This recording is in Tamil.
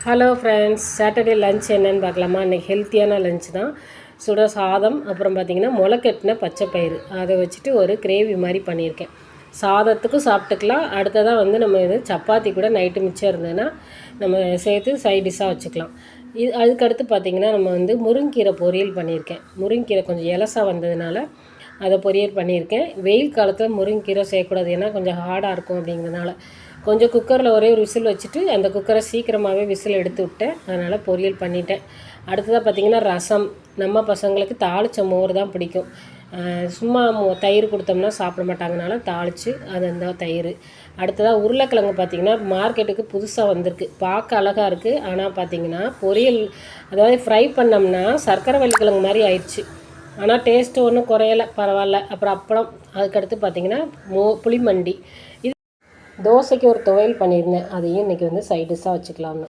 ஹலோ ஃப்ரெண்ட்ஸ், சாட்டர்டே லஞ்ச் என்னென்னு பார்க்கலாமா? இன்றைக்கி ஹெல்த்தியான லஞ்ச் தான். சுட சாதம், அப்புறம் பார்த்திங்கன்னா முளைக்கட்டின பச்சைப்பயிறு, அதை வச்சுட்டு ஒரு கிரேவி மாதிரி பண்ணியிருக்கேன். சாதத்துக்கும் சாப்பிட்டுக்கலாம். அடுத்ததாக நம்ம இது சப்பாத்தி கூட நைட்டு மிச்சம் இருந்ததுன்னா நம்ம சேர்த்து சைட் டிஷ்ஷாக வச்சுக்கலாம். அதுக்கடுத்து பார்த்திங்கன்னா நம்ம முருங்கீரை பொரியல் பண்ணியிருக்கேன். முருங்கீரை கொஞ்சம் இலசா வந்ததுனால அதை பொரியல் பண்ணியிருக்கேன். வெயில் காலத்தில் முருங்கீரை செய்யக்கூடாது, ஏன்னா கொஞ்சம் ஹார்டாக இருக்கும். அப்படிங்கிறதுனால கொஞ்சம் குக்கரில் ஒரே ஒரு விசில் வச்சுட்டு அந்த குக்கரை சீக்கிரமாகவே விசில் எடுத்து விட்டேன். அதனால் பொரியல் பண்ணிட்டேன். அடுத்ததாக பார்த்திங்கன்னா ரசம். நம்ம பசங்களுக்கு தாளித்த மோர் தான் பிடிக்கும். சும்மா தயிர் கொடுத்தோம்னா சாப்பிட மாட்டாங்கனால தாளித்து அது அந்த தயிர். அடுத்ததாக உருளைக்கிழங்கு பார்த்திங்கன்னா மார்க்கெட்டுக்கு புதுசாக வந்திருக்கு. பார்க்க அழகாக இருக்குது. ஆனால் பார்த்திங்கன்னா பொரியல், அதாவது ஃப்ரை பண்ணோம்னா சர்க்கரை வள்ளிக்கிழங்கு மாதிரி ஆயிடுச்சு. ஆனால் டேஸ்ட்டு ஒன்றும் குறையலை, பரவாயில்ல. அப்புறம் அப்பளம். அதுக்கடுத்து பார்த்திங்கன்னா புளிமண்டி. இது தோசைக்கு ஒரு துவையல் பண்ணியிருந்தேன். அதையும் இன்றைக்கி சைட் டிஷ்ஷாக வச்சுக்கலாம்னு.